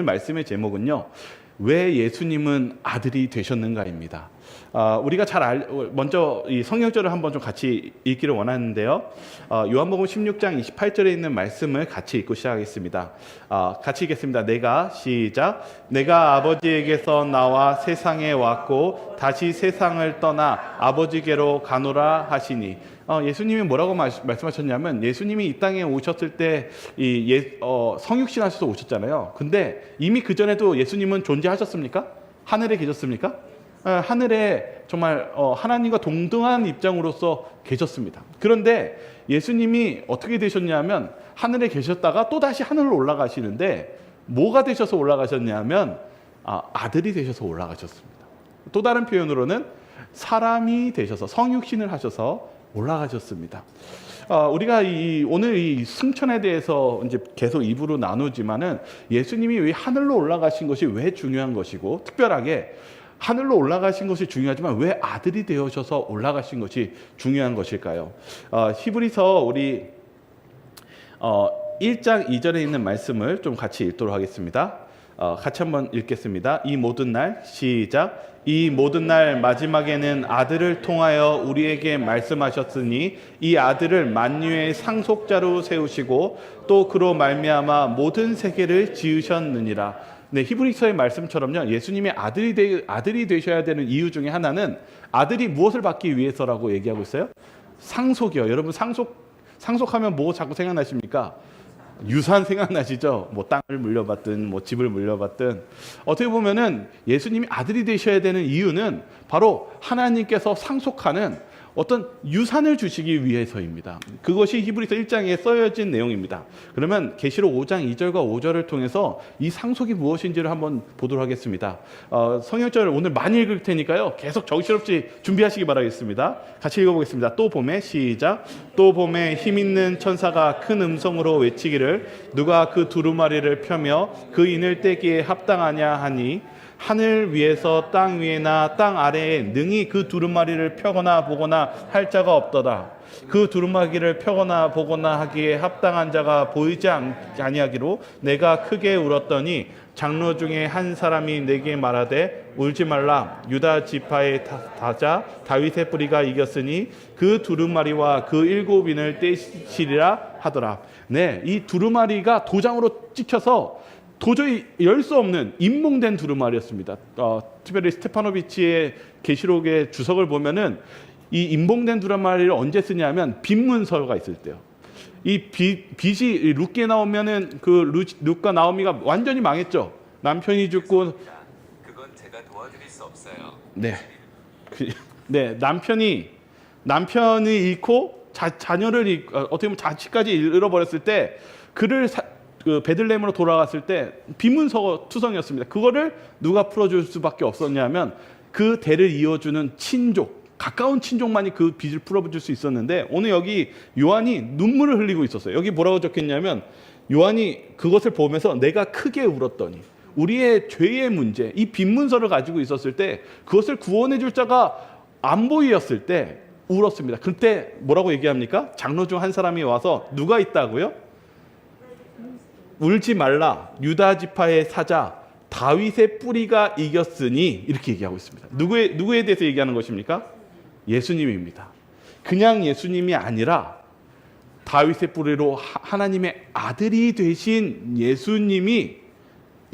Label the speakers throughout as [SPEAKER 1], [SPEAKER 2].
[SPEAKER 1] 말씀의 제목은요, 왜 예수님은 아들이 되셨는가입니다. 우리가 먼저 이 성경절을 한번 좀 같이 읽기를 원하는데요. 요한복음 16장 28절에 있는 말씀을 같이 읽고 시작하겠습니다. 같이 읽겠습니다. 시작. 내가 아버지에게서 나와 세상에 왔고 다시 세상을 떠나 아버지께로 가노라 하시니. 예수님이 뭐라고 말씀하셨냐면, 예수님이 이 땅에 오셨을 때 성육신 하셔서 오셨잖아요. 근데 이미 그 전에도 예수님은 존재하셨습니까? 하늘에 계셨습니까? 하늘에 정말 하나님과 동등한 입장으로서 계셨습니다. 그런데 예수님이 어떻게 되셨냐면, 하늘에 계셨다가 또 다시 하늘로 올라가시는데, 뭐가 되셔서 올라가셨냐면 아들이 되셔서 올라가셨습니다. 또 다른 표현으로는 사람이 되셔서, 성육신을 하셔서 올라가셨습니다. 우리가 오늘 이 승천에 대해서 이제 계속 입으로 나누지만은, 예수님이 왜 하늘로 올라가신 것이 왜 중요한 것이고, 특별하게 하늘로 올라가신 것이 중요하지만 왜 아들이 되어셔서 올라가신 것이 중요한 것일까요? 히브리서 우리 1장 2절에 있는 말씀을 좀 같이 읽도록 하겠습니다. 같이 한번 읽겠습니다. 이 모든 날, 시작. 이 모든 날 마지막에는 아들을 통하여 우리에게 말씀하셨으니 이 아들을 만유의 상속자로 세우시고 또 그로 말미암아 모든 세계를 지으셨느니라. 네, 히브리서의 말씀처럼요, 예수님의 아들이 되셔야 되는 이유 중에 하나는, 아들이 무엇을 받기 위해서라고 얘기하고 있어요? 상속이요. 여러분, 상속하면 뭐 자꾸 생각나십니까? 유산 생각나시죠? 뭐 땅을 물려받든 뭐 집을 물려받든. 어떻게 보면은 예수님이 아들이 되셔야 되는 이유는 바로 하나님께서 상속하는 어떤 유산을 주시기 위해서입니다. 그것이 히브리서 1장에 써여진 내용입니다. 그러면 계시록 5장 2절과 5절을 통해서 이 상속이 무엇인지를 한번 보도록 하겠습니다. 성경절을 오늘 많이 읽을 테니까요, 계속 정신없이 준비하시기 바라겠습니다. 같이 읽어보겠습니다. 또 봄에, 시작. 또 봄에 힘있는 천사가 큰 음성으로 외치기를, 누가 그 두루마리를 펴며 그 인을 떼기에 합당하냐 하니, 하늘 위에서 땅 위에나 땅 아래에 능히 그 두루마리를 펴거나 보거나 할 자가 없도다. 그 두루마리를 펴거나 보거나 하기에 합당한 자가 보이지 아니하기로 내가 크게 울었더니, 장로 중에 한 사람이 내게 말하되 울지 말라. 유다 지파의 다자 다윗의 뿌리가 이겼으니 그 두루마리와 그 7인을 떼시리라 하더라. 네, 이 두루마리가 도장으로 찍혀서 도저히 열 수 없는 임몽된 두루마리였습니다. 특별히 스테파노비치의 계시록의 주석을 보면은 이 임몽된 두루마리를 언제 쓰냐면 빈문서가 있을 때요. 이 빚이 룻기에 나오면은 룻과 나오미가 완전히 망했죠. 남편이 죽고.
[SPEAKER 2] 그건 제가 도와드릴 수 없어요.
[SPEAKER 1] 네, 남편이 잃고 자녀를 어떻게 보면 자식까지 잃어버렸을 때, 그를 베들레헴으로 돌아갔을 때 빈문서 투성이었습니다. 그거를 누가 풀어줄 수밖에 없었냐면 그 대를 이어주는 친족, 가까운 친족만이 그 빚을 풀어줄 수 있었는데, 오늘 여기 요한이 눈물을 흘리고 있었어요. 여기 뭐라고 적혔냐면, 요한이 그것을 보면서 내가 크게 울었더니, 우리의 죄의 문제, 이 빈문서를 가지고 있었을 때 그것을 구원해 줄 자가 안 보이었을 때 울었습니다. 그때 뭐라고 얘기합니까? 장로 중 한 사람이 와서, 누가 있다고요? 울지 말라. 유다 지파의 사자 다윗의 뿌리가 이겼으니, 이렇게 얘기하고 있습니다. 누구에 대해서 얘기하는 것입니까? 예수님입니다. 그냥 예수님이 아니라 다윗의 뿌리로 하나님의 아들이 되신 예수님이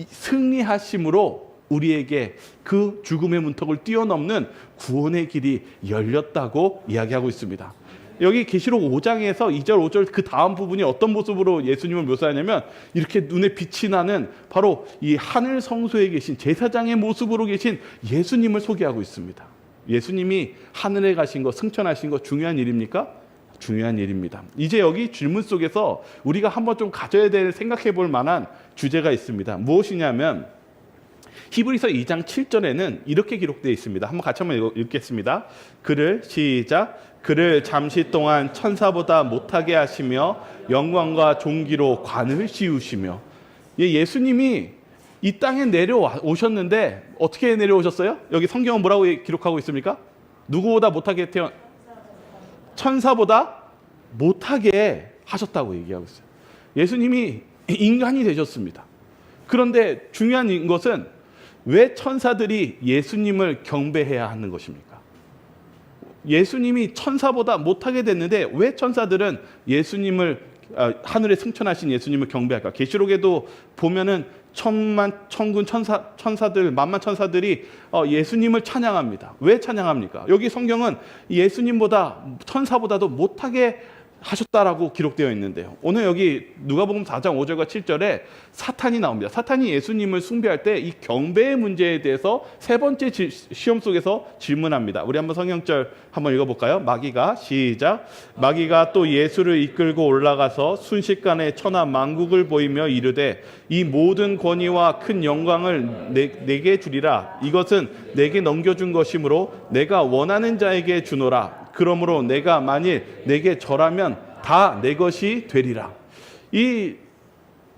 [SPEAKER 1] 승리하심으로 우리에게 그 죽음의 문턱을 뛰어넘는 구원의 길이 열렸다고 이야기하고 있습니다. 여기 계시록 5장에서 2절 5절 그 다음 부분이 어떤 모습으로 예수님을 묘사하냐면, 이렇게 눈에 빛이 나는 바로 이 하늘 성소에 계신 제사장의 모습으로 계신 예수님을 소개하고 있습니다. 예수님이 하늘에 가신 것, 승천하신 것 중요한 일입니까? 중요한 일입니다. 이제 여기 질문 속에서 우리가 한번 좀 가져야 될, 생각해 볼 만한 주제가 있습니다. 무엇이냐면, 히브리서 2장 7절에는 이렇게 기록되어 있습니다. 한번 같이 한번 읽겠습니다. 그를 잠시 동안 천사보다 못하게 하시며 영광과 존귀로 관을 씌우시며. 예수님이 이 땅에 내려오셨는데 어떻게 내려오셨어요? 여기 성경은 뭐라고 기록하고 있습니까? 누구보다 못하게 천사보다 못하게 하셨다고 얘기하고 있어요. 예수님이 인간이 되셨습니다. 그런데 중요한 것은 왜 천사들이 예수님을 경배해야 하는 것입니까? 예수님이 천사보다 못하게 됐는데 왜 천사들은 예수님을 하늘에 승천하신 예수님을 경배할까? 계시록에도 보면은 천군 천사들 만만 천사들이 예수님을 찬양합니다. 왜 찬양합니까? 여기 성경은 예수님보다 천사보다도 못하게 하셨다라고 기록되어 있는데요. 오늘 여기 누가복음 4장 5절과 7절에 사탄이 나옵니다. 사탄이 예수님을 숭배할 때 이 경배의 문제에 대해서 세 번째 시험 속에서 질문합니다. 우리 한번 성경절 한번 읽어볼까요? 마귀가 시작. 마귀가 또 예수를 이끌고 올라가서 순식간에 천하 만국을 보이며 이르되 이 모든 권위와 큰 영광을 내게 주리라. 이것은 내게 넘겨준 것이므로 내가 원하는 자에게 주노라. 그러므로 내가 만일 내게 절하면 다 내 것이 되리라. 이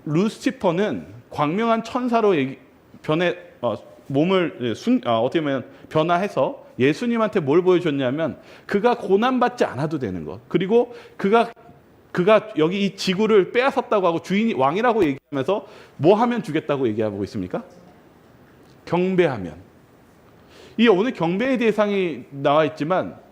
[SPEAKER 1] 루시퍼는 광명한 천사로 몸을 어떻게 보면 변화해서 예수님한테 뭘 보여줬냐면 그가 고난받지 않아도 되는 것. 그리고 그가 여기 이 지구를 빼앗았다고 하고 주인이 왕이라고 얘기하면서 뭐 하면 주겠다고 얘기하고 있습니까? 경배하면. 이 오늘 경배의 대상이 나와 있지만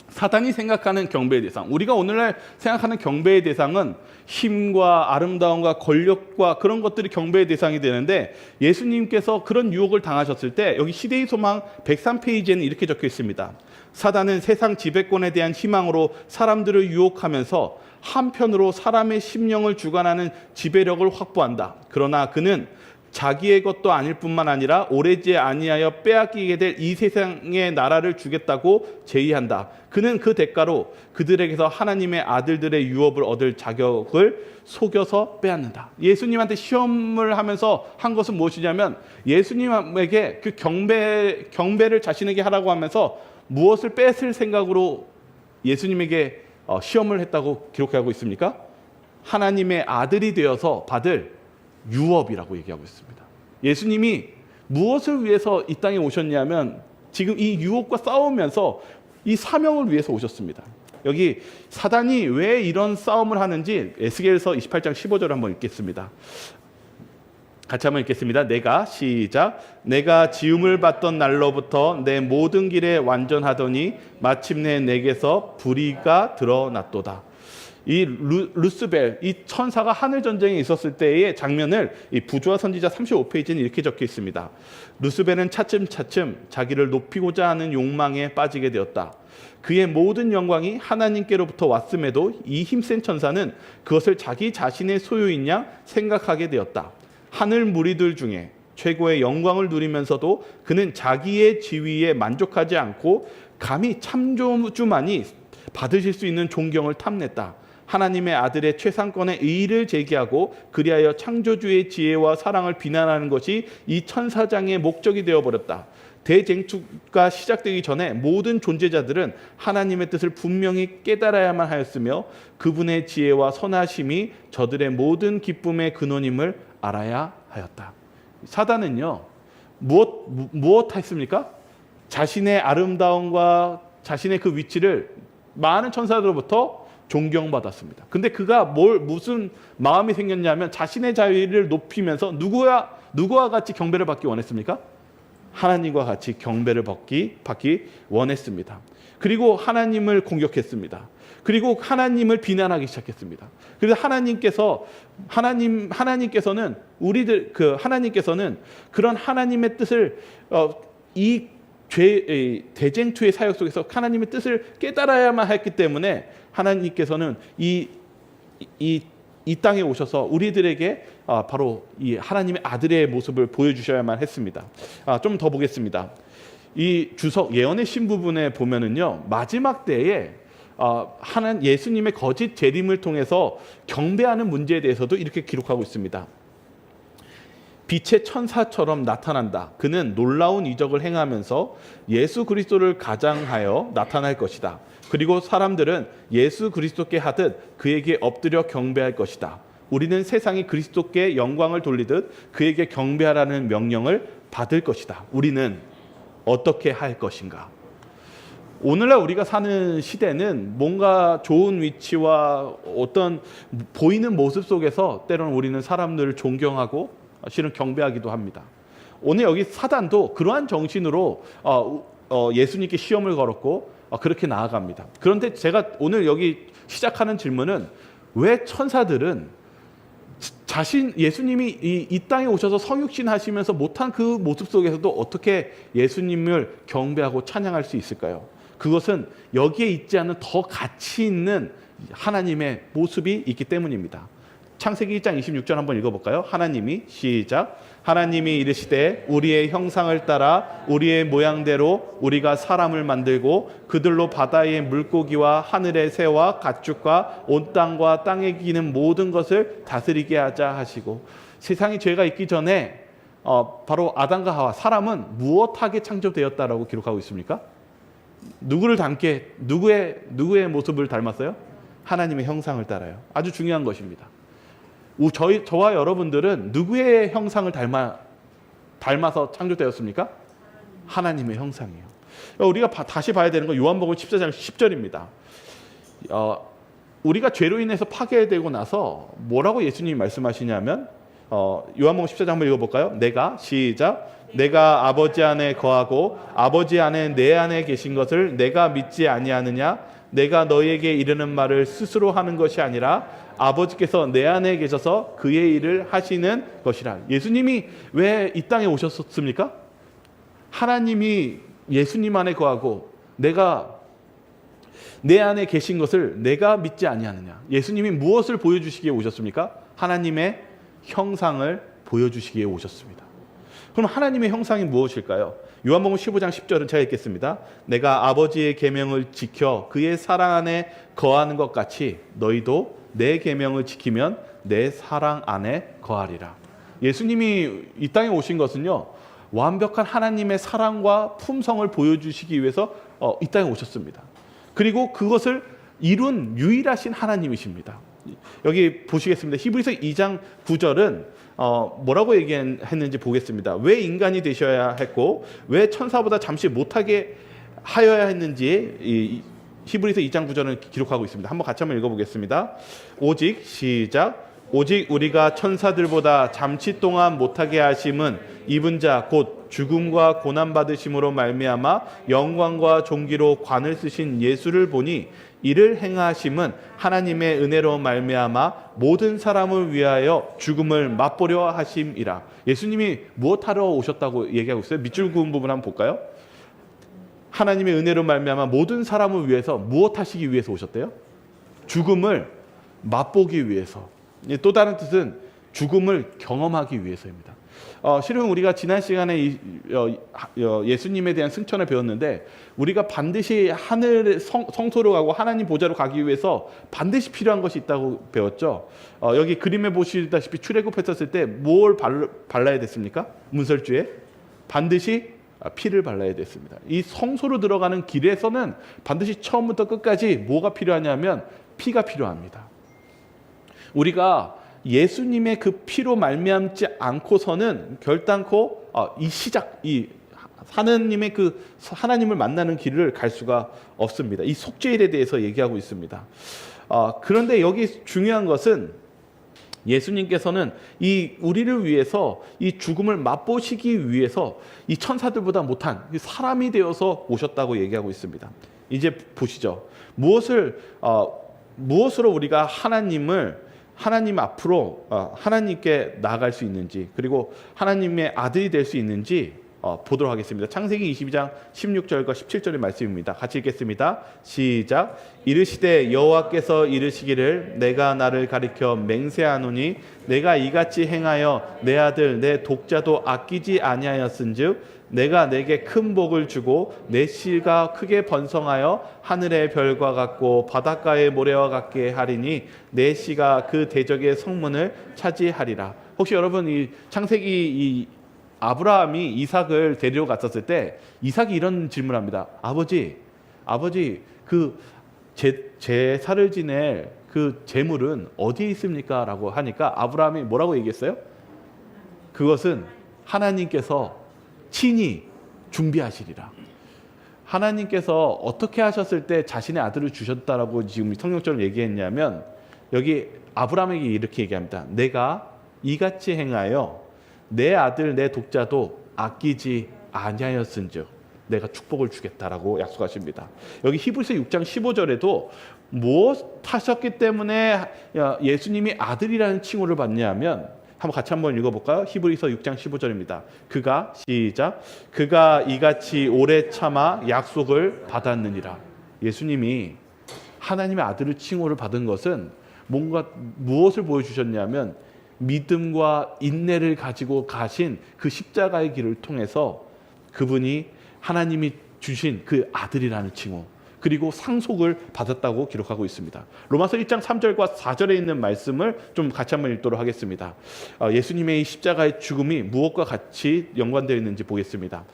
[SPEAKER 1] 사단이 생각하는 경배의 대상, 우리가 오늘날 생각하는 경배의 대상은 힘과 아름다움과 권력과 그런 것들이 경배의 대상이 되는데 예수님께서 그런 유혹을 당하셨을 때 여기 시대의 소망 103페이지에는 이렇게 적혀 있습니다. 사단은 세상 지배권에 대한 희망으로 사람들을 유혹하면서 한편으로 사람의 심령을 주관하는 지배력을 확보한다. 그러나 그는 자기의 것도 아닐 뿐만 아니라 오래지 아니하여 빼앗기게 될 이 세상의 나라를 주겠다고 제의한다. 그는 그 대가로 그들에게서 하나님의 아들들의 유업을 얻을 자격을 속여서 빼앗는다. 예수님한테 시험을 하면서 한 것은 무엇이냐면 예수님에게 그 경배를 자신에게 하라고 하면서 무엇을 뺏을 생각으로 예수님에게 시험을 했다고 기록하고 있습니까? 하나님의 아들이 되어서 받을 유업이라고 얘기하고 있습니다. 예수님이 무엇을 위해서 이 땅에 오셨냐면 지금 이 유혹과 싸우면서 이 사명을 위해서 오셨습니다. 여기 사단이 왜 이런 싸움을 하는지 에스겔서 28장 15절을 한번 읽겠습니다. 같이 한번 읽겠습니다. 내가 지음을 받던 날로부터 내 모든 길에 완전하더니 마침내 내게서 불의가 드러났도다. 이 루스벨, 이 천사가 하늘 전쟁에 있었을 때의 장면을 이 부조화 선지자 35페이지는 이렇게 적혀 있습니다. 루스벨은 차츰차츰 자기를 높이고자 하는 욕망에 빠지게 되었다. 그의 모든 영광이 하나님께로부터 왔음에도 이 힘센 천사는 그것을 자기 자신의 소유인 양 생각하게 되었다. 하늘 무리들 중에 최고의 영광을 누리면서도 그는 자기의 지위에 만족하지 않고 감히 참조주만이 받으실 수 있는 존경을 탐냈다. 하나님의 아들의 최상권의 의의를 제기하고 그리하여 창조주의 지혜와 사랑을 비난하는 것이 이 천사장의 목적이 되어버렸다. 대쟁투가 시작되기 전에 모든 존재자들은 하나님의 뜻을 분명히 깨달아야만 하였으며 그분의 지혜와 선하심이 저들의 모든 기쁨의 근원임을 알아야 하였다. 사단은요, 무엇 했습니까? 자신의 아름다움과 자신의 그 위치를 많은 천사들로부터 존경받았습니다. 근데 그가 무슨 마음이 생겼냐면 자신의 자유를 높이면서 누구와 같이 경배를 받기 원했습니까? 하나님과 같이 경배를 받기 원했습니다. 그리고 하나님을 공격했습니다. 그리고 하나님을 비난하기 시작했습니다. 그래서 하나님께서는 하나님께서는 그런 하나님의 뜻을 이 대쟁투의 사역 속에서 하나님의 뜻을 깨달아야만 했기 때문에 하나님께서는 이 땅에 오셔서 우리들에게 바로 이 하나님의 아들의 모습을 보여주셔야만 했습니다. 좀 더 보겠습니다. 이 주석 예언의 신부분에 보면은요, 마지막 때에 예수님의 거짓 재림을 통해서 경배하는 문제에 대해서도 이렇게 기록하고 있습니다. 빛의 천사처럼 나타난다. 그는 놀라운 이적을 행하면서 예수 그리스도를 가장하여 나타날 것이다. 그리고 사람들은 예수 그리스도께 하듯 그에게 엎드려 경배할 것이다. 우리는 세상이 그리스도께 영광을 돌리듯 그에게 경배하라는 명령을 받을 것이다. 우리는 어떻게 할 것인가? 오늘날 우리가 사는 시대는 뭔가 좋은 위치와 어떤 보이는 모습 속에서 때로는 우리는 사람들을 존경하고 실은 경배하기도 합니다. 오늘 여기 사단도 그러한 정신으로 예수님께 시험을 걸었고 그렇게 나아갑니다. 그런데 제가 오늘 여기 시작하는 질문은 왜 천사들은 예수님이 이 땅에 오셔서 성육신 하시면서 못한 그 모습 속에서도 어떻게 예수님을 경배하고 찬양할 수 있을까요? 그것은 여기에 있지 않은 더 가치 있는 하나님의 모습이 있기 때문입니다. 창세기 1장 26절 한번 읽어볼까요? 하나님이 시작. 하나님이 이르시되 우리의 형상을 따라 우리의 모양대로 우리가 사람을 만들고 그들로 바다의 물고기와 하늘의 새와 가축과 온 땅과 땅에 기는 모든 것을 다스리게 하자 하시고, 세상에 죄가 있기 전에 바로 아담과 하와 사람은 무엇하게 창조되었다라고 기록하고 있습니까? 누구를 닮게, 누구의 모습을 닮았어요? 하나님의 형상을 따라요. 아주 중요한 것입니다. 저와 여러분들은 누구의 형상을 닮아서 창조되었습니까? 하나님의 형상이에요. 우리가 다시 봐야 되는 건 요한복음 14장 10절입니다. 우리가 죄로 인해서 파괴되고 나서 뭐라고 예수님이 말씀하시냐면 요한복음 14장 한번 읽어볼까요? 내가 아버지 안에 거하고 아버지 안에 내 안에 계신 것을 내가 믿지 아니하느냐? 내가 너희에게 이르는 말을 스스로 하는 것이 아니라 아버지께서 내 안에 계셔서 그의 일을 하시는 것이라. 예수님이 왜 이 땅에 오셨습니까? 하나님이 예수님 안에 거하고 내가 내 안에 계신 것을 내가 믿지 아니하느냐. 예수님이 무엇을 보여주시기에 오셨습니까? 하나님의 형상을 보여주시기에 오셨습니다. 그럼 하나님의 형상이 무엇일까요? 요한복음 15장 10절은 제가 읽겠습니다. 내가 아버지의 계명을 지켜 그의 사랑 안에 거하는 것 같이 너희도 내 계명을 지키면 내 사랑 안에 거하리라. 예수님이 이 땅에 오신 것은요, 완벽한 하나님의 사랑과 품성을 보여주시기 위해서 이 땅에 오셨습니다. 그리고 그것을 이룬 유일하신 하나님이십니다. 여기 보시겠습니다. 히브리서 2장 9절은 뭐라고 얘기했는지 보겠습니다. 왜 인간이 되셔야 했고 왜 천사보다 잠시 못하게 하여야 했는지 히브리서 2장 9절은 기록하고 있습니다. 한번 같이 한번 읽어보겠습니다. 오직 우리가 천사들보다 잠시 동안 못하게 하심은 입은 자 곧 죽음과 고난 받으심으로 말미암아 영광과 존귀로 관을 쓰신 예수를 보니 이를 행하심은 하나님의 은혜로 말미암아 모든 사람을 위하여 죽음을 맛보려 하심이라. 예수님이 무엇하러 오셨다고 얘기하고 있어요? 밑줄 그은 부분 한번 볼까요? 하나님의 은혜로 말미암아 모든 사람을 위해서 무엇하시기 위해서 오셨대요? 죽음을 맛보기 위해서. 또 다른 뜻은 죽음을 경험하기 위해서입니다. 실은 우리가 지난 시간에 예수님에 대한 승천을 배웠는데 우리가 반드시 하늘 성소로 가고 하나님 보좌로 가기 위해서 반드시 필요한 것이 있다고 배웠죠. 여기 그림에 보시다시피 출애굽했었을 때 뭘 발라야 됐습니까? 문설주에 반드시 피를 발라야 됐습니다. 이 성소로 들어가는 길에서는 반드시 처음부터 끝까지 뭐가 필요하냐면 피가 필요합니다. 우리가 예수님의 그 피로 말미암지 않고서는 결단코 이 하나님을 만나는 길을 갈 수가 없습니다. 이 속죄일에 대해서 얘기하고 있습니다. 그런데 여기 중요한 것은 예수님께서는 우리를 위해서 이 죽음을 맛보시기 위해서 이 천사들보다 못한 사람이 되어서 오셨다고 얘기하고 있습니다. 이제 보시죠. 무엇으로 우리가 하나님 앞으로 하나님께 나아갈 수 있는지, 그리고 하나님의 아들이 될 수 있는지 보도록 하겠습니다. 창세기 22장 16절과 17절의 말씀입니다. 같이 읽겠습니다. 시작. 이르시되 여호와께서 이르시기를 내가 나를 가리켜 맹세하노니 내가 이같이 행하여 내 아들 내 독자도 아끼지 아니하였은즉 내가 내게 큰 복을 주고 내 씨가 크게 번성하여 하늘의 별과 같고 바닷가의 모래와 같게 하리니 내 씨가 그 대적의 성문을 차지하리라. 혹시 여러분 이 창세기 아브라함이 이삭을 데리러 갔었을 때 이삭이 이런 질문을 합니다. 아버지 그 제사를 지낼 그 제물은 어디에 있습니까? 라고 하니까 아브라함이 뭐라고 얘기했어요? 그것은 하나님께서 친히 준비하시리라. 하나님께서 어떻게 하셨을 때 자신의 아들을 주셨다라고 지금 성경처럼 얘기했냐면 여기 아브라함에게 이렇게 얘기합니다. 내가 이같이 행하여 내 아들 내 독자도 아끼지 아니하였은즉 내가 축복을 주겠다라고 약속하십니다. 여기 히브리서 6장 15절에도 무엇 하셨기 때문에 예수님이 아들이라는 칭호를 받냐면 한번 읽어볼까요? 히브리서 6장 15절입니다. 그가 시작 그가 이같이 오래 참아 약속을 받았느니라. 예수님이 하나님의 아들을 칭호를 받은 것은 뭔가 무엇을 보여주셨냐면 믿음과 인내를 가지고 가신 그 십자가의 길을 통해서 그분이 하나님이 주신 그 아들이라는 칭호 그리고 상속을 받았다고 기록하고 있습니다. 로마서 1장 3절과 4절에 있는 말씀을 좀 같이 한번 읽도록 하겠습니다. 예수님의 이 십자가의 죽음이 무엇과 같이 연관되어 있는지 보겠습니다.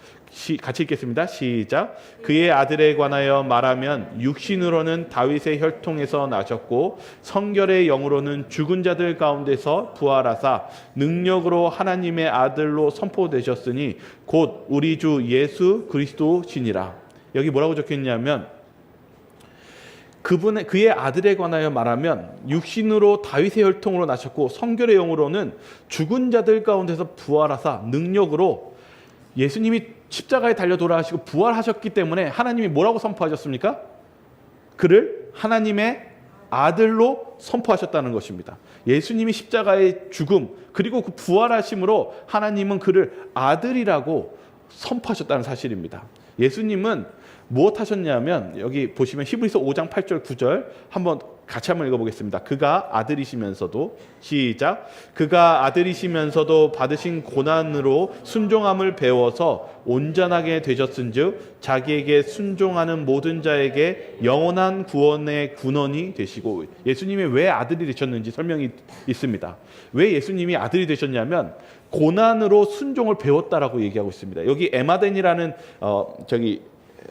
[SPEAKER 1] 같이 읽겠습니다. 시작. 그의 아들에 관하여 말하면 육신으로는 다윗의 혈통에서 나셨고 성결의 영으로는 죽은 자들 가운데서 부활하사 능력으로 하나님의 아들로 선포되셨으니 곧 우리 주 예수 그리스도시니라. 여기 뭐라고 적혀있냐면 그의 아들에 관하여 말하면 육신으로 다윗의 혈통으로 나셨고 성결의 영으로는 죽은 자들 가운데서 부활하사 능력으로 예수님이 십자가에 달려 돌아가시고 부활하셨기 때문에 하나님이 뭐라고 선포하셨습니까? 그를 하나님의 아들로 선포하셨다는 것입니다. 예수님이 십자가의 죽음 그리고 그 부활하심으로 하나님은 그를 아들이라고 선포하셨다는 사실입니다. 예수님은 무엇 하셨냐면 여기 보시면 히브리서 5장 8절 9절 같이 한번 읽어보겠습니다. 그가 아들이시면서도 시작 그가 아들이시면서도 받으신 고난으로 순종함을 배워서 온전하게 되셨은즉 자기에게 순종하는 모든 자에게 영원한 구원의 군원이 되시고 예수님이 왜 아들이 되셨는지 설명이 있습니다. 왜 예수님이 아들이 되셨냐면 고난으로 순종을 배웠다라고 얘기하고 있습니다. 여기 에마덴이라는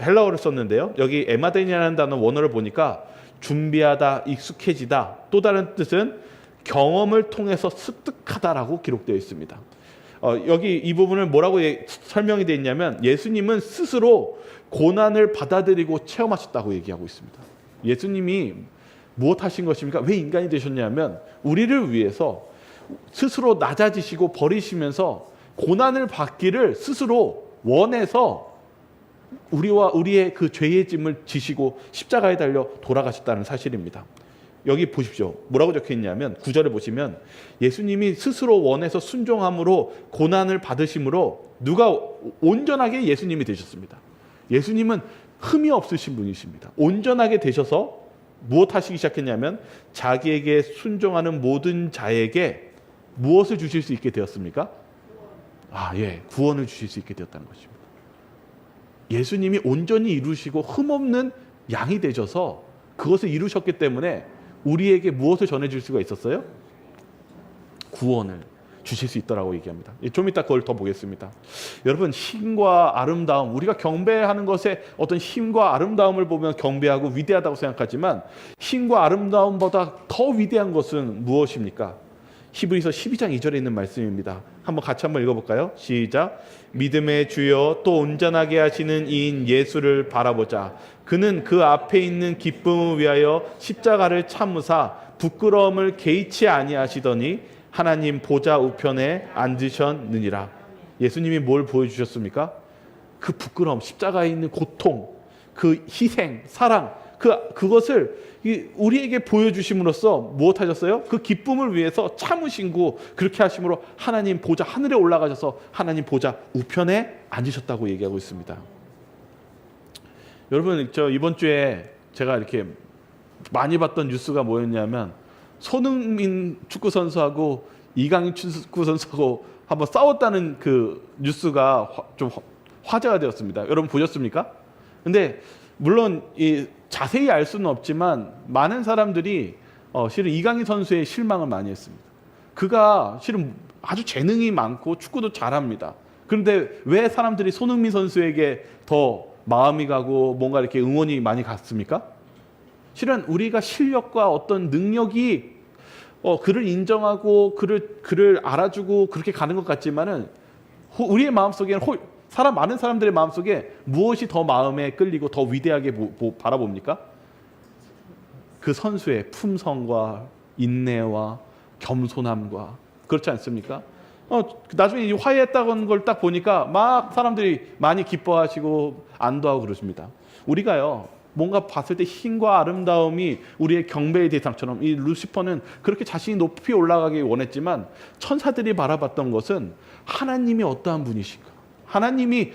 [SPEAKER 1] 헬라어를 썼는데요. 여기 에마덴이라는 단어 원어를 보니까 준비하다, 익숙해지다. 또 다른 뜻은 경험을 통해서 습득하다라고 기록되어 있습니다. 여기 이 부분을 뭐라고 설명이 되어 있냐면 예수님은 스스로 고난을 받아들이고 체험하셨다고 얘기하고 있습니다. 예수님이 무엇 하신 것입니까? 왜 인간이 되셨냐면 우리를 위해서 스스로 낮아지시고 버리시면서 고난을 받기를 스스로 원해서 우리와 우리의 그 죄의 짐을 지시고 십자가에 달려 돌아가셨다는 사실입니다. 여기 보십시오. 뭐라고 적혀 있냐면 9절에 보시면 예수님이 스스로 원해서 순종함으로 고난을 받으심으로 누가 온전하게 예수님이 되셨습니다. 예수님은 흠이 없으신 분이십니다. 온전하게 되셔서 무엇 하시기 시작했냐면 자기에게 순종하는 모든 자에게 무엇을 주실 수 있게 되었습니까? 구원을 주실 수 있게 되었다는 것입니다. 예수님이 온전히 이루시고 흠없는 양이 되셔서 그것을 이루셨기 때문에 우리에게 무엇을 전해줄 수가 있었어요? 구원을 주실 수 있다라고 얘기합니다. 좀 이따 그걸 더 보겠습니다. 여러분 힘과 아름다움 우리가 경배하는 것에 어떤 힘과 아름다움을 보면 경배하고 위대하다고 생각하지만 힘과 아름다움보다 더 위대한 것은 무엇입니까? 히브리서 12장 2절에 있는 말씀입니다. 같이 한번 읽어볼까요? 시작. 믿음의 주여 또 온전하게 하시는 이인 예수를 바라보자. 그는 그 앞에 있는 기쁨을 위하여 십자가를 참으사 부끄러움을 개의치 아니하시더니 하나님 보좌 우편에 앉으셨느니라. 예수님이 뭘 보여주셨습니까? 그 부끄러움, 십자가에 있는 고통, 그 희생, 사랑, 그것을 우리에게 보여주심으로써 무엇 하셨어요? 그 기쁨을 위해서 참으시고 그렇게 하심으로 하나님 보좌 하늘에 올라가셔서 하나님 보좌 우편에 앉으셨다고 얘기하고 있습니다. 여러분 이번 주에 제가 이렇게 많이 봤던 뉴스가 뭐였냐면 손흥민 축구 선수하고 이강인 축구 선수하고 한번 싸웠다는 그 뉴스가 좀 화제가 되었습니다. 여러분 보셨습니까? 근데 물론 자세히 알 수는 없지만 많은 사람들이 실은 이강인 선수의 실망을 많이 했습니다. 그가 실은 아주 재능이 많고 축구도 잘합니다. 그런데 왜 사람들이 손흥민 선수에게 더 마음이 가고 뭔가 이렇게 응원이 많이 갔습니까? 실은 우리가 실력과 어떤 능력이 그를 인정하고 그를 알아주고 그렇게 가는 것 같지만은 우리의 마음속에는 많은 사람들의 마음속에 무엇이 더 마음에 끌리고 더 위대하게 바라봅니까? 그 선수의 품성과 인내와 겸손함과 그렇지 않습니까? 나중에 이 화해했다는 걸 딱 보니까 막 사람들이 많이 기뻐하시고 안도하고 그러십니다. 우리가요, 뭔가 봤을 때 힘과 아름다움이 우리의 경배의 대상처럼 이 루시퍼는 그렇게 자신이 높이 올라가기 원했지만 천사들이 바라봤던 것은 하나님이 어떠한 분이신가. 하나님이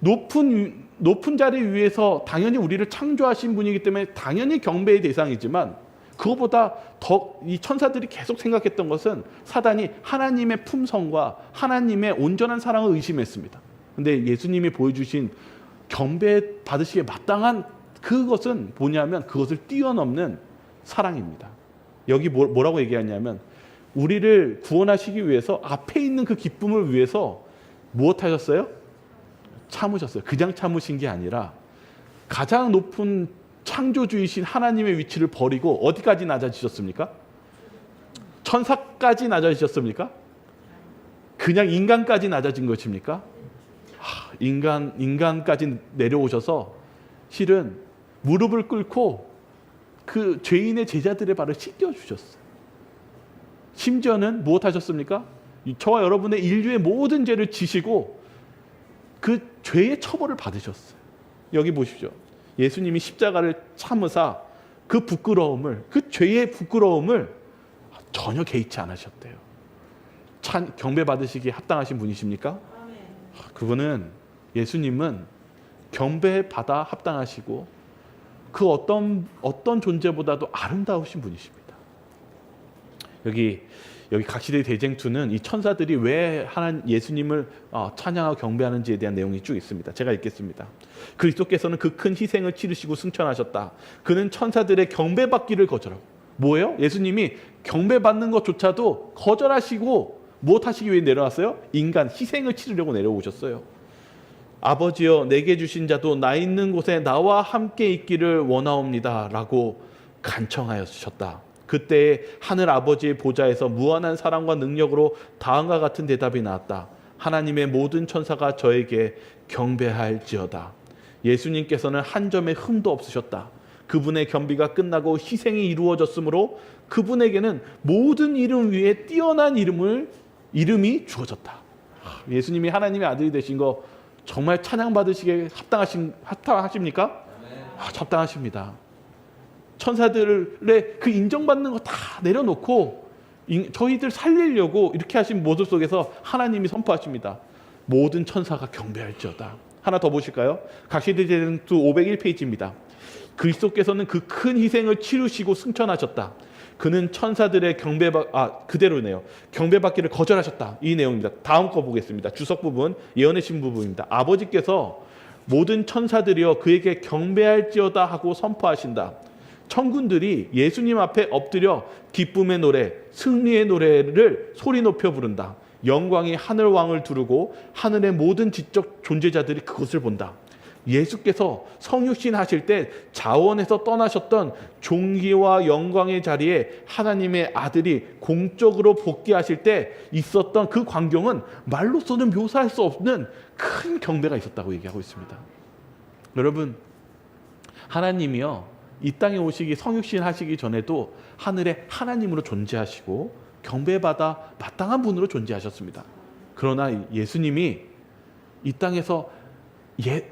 [SPEAKER 1] 높은 자리 위에서 당연히 우리를 창조하신 분이기 때문에 당연히 경배의 대상이지만 그것보다 더 이 천사들이 계속 생각했던 것은 사단이 하나님의 품성과 하나님의 온전한 사랑을 의심했습니다. 근데 예수님이 보여주신 경배 받으시기에 마땅한 그것은 뭐냐면 그것을 뛰어넘는 사랑입니다. 여기 뭐라고 얘기하냐면 우리를 구원하시기 위해서 앞에 있는 그 기쁨을 위해서 무엇 하셨어요? 참으셨어요. 그냥 참으신 게 아니라 가장 높은 창조주이신 하나님의 위치를 버리고 어디까지 낮아지셨습니까? 천사까지 낮아지셨습니까? 그냥 인간까지 낮아진 것입니까? 인간까지 내려오셔서 실은 무릎을 꿇고 그 죄인의 제자들의 발을 씻겨주셨어요. 심지어는 무엇 하셨습니까? 저와 여러분의 인류의 모든 죄를 지시고 그 죄의 처벌을 받으셨어요. 여기 보십시오. 예수님이 십자가를 참으사 그 부끄러움을, 그 죄의 부끄러움을 전혀 개의치 않으셨대요. 경배 받으시기에 합당하신 분이십니까? 그분은, 예수님은 경배 받아 합당하시고 그 어떤 존재보다도 아름다우신 분이십니다. 여기 각시대 대쟁투는 이 천사들이 왜 예수님을 찬양하고 경배하는지에 대한 내용이 쭉 있습니다. 제가 읽겠습니다. 그리스도께서는 그 큰 희생을 치르시고 승천하셨다. 그는 천사들의 경배받기를 거절하고, 뭐예요? 예수님이 경배받는 것조차도 거절하시고 무엇하시기 위해 내려왔어요? 인간 희생을 치르려고 내려오셨어요. 아버지여, 내게 주신 자도 나 있는 곳에 나와 함께 있기를 원하옵니다 라고 간청하셨다. 그때 하늘 아버지의 보좌에서 무한한 사랑과 능력으로 다음과 같은 대답이 나왔다. 하나님의 모든 천사가 저에게 경배할지어다. 예수님께서는 한 점의 흠도 없으셨다. 그분의 겸비가 끝나고 희생이 이루어졌으므로 그분에게는 모든 이름 위에 뛰어난 이름이 주어졌다. 예수님이 하나님의 아들이 되신 거 정말 찬양받으시기에 합당하십니까? 합당하십니다. 천사들의 그 인정받는 거 다 내려놓고 저희들 살리려고 이렇게 하신 모습 속에서 하나님이 선포하십니다. 모든 천사가 경배할지어다. 하나 더 보실까요? 각시대 대쟁투 501페이지입니다. 그리스도께서는 그 큰 희생을 치르시고 승천하셨다. 그는 천사들의 그대로네요. 경배받기를 거절하셨다. 이 내용입니다. 다음 거 보겠습니다. 주석 부분, 예언의 부분입니다. 아버지께서 모든 천사들이여 그에게 경배할지어다 하고 선포하신다. 천군들이 예수님 앞에 엎드려 기쁨의 노래, 승리의 노래를 소리 높여 부른다. 영광이 하늘 왕을 두르고 하늘의 모든 지적 존재자들이 그것을 본다. 예수께서 성육신 하실 때 자원에서 떠나셨던 존귀와 영광의 자리에 하나님의 아들이 공적으로 복귀하실 때 있었던 그 광경은 말로서는 묘사할 수 없는 큰 경배가 있었다고 얘기하고 있습니다. 여러분, 하나님이요, 이 땅에 오시기, 성육신 하시기 전에도 하늘에 하나님으로 존재하시고 경배받아 마땅한 분으로 존재하셨습니다. 그러나 예수님이 이 땅에서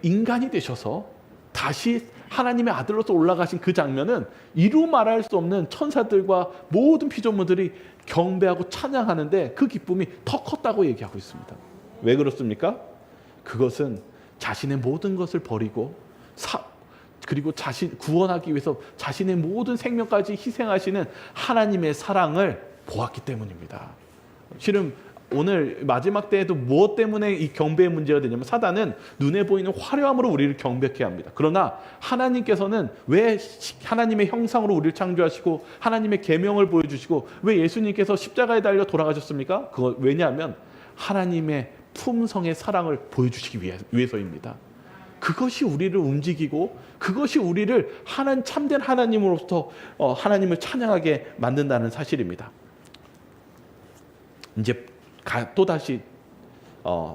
[SPEAKER 1] 인간이 되셔서 다시 하나님의 아들로서 올라가신 그 장면은 이루 말할 수 없는 천사들과 모든 피조물들이 경배하고 찬양하는데 그 기쁨이 더 컸다고 얘기하고 있습니다. 왜 그렇습니까? 그것은 자신의 모든 것을 버리고 그리고 구원하기 위해서 자신의 모든 생명까지 희생하시는 하나님의 사랑을 보았기 때문입니다. 실은 오늘 마지막 때에도 무엇 때문에 이 경배의 문제가 되냐면 사단은 눈에 보이는 화려함으로 우리를 경배케 합니다. 그러나 하나님께서는 왜 하나님의 형상으로 우리를 창조하시고 하나님의 계명을 보여주시고 왜 예수님께서 십자가에 달려 돌아가셨습니까? 왜냐하면 하나님의 품성의 사랑을 보여주시기 위해서입니다. 그것이 우리를 움직이고 그것이 우리를 참된 하나님으로부터 하나님을 찬양하게 만든다는 사실입니다. 이제 또다시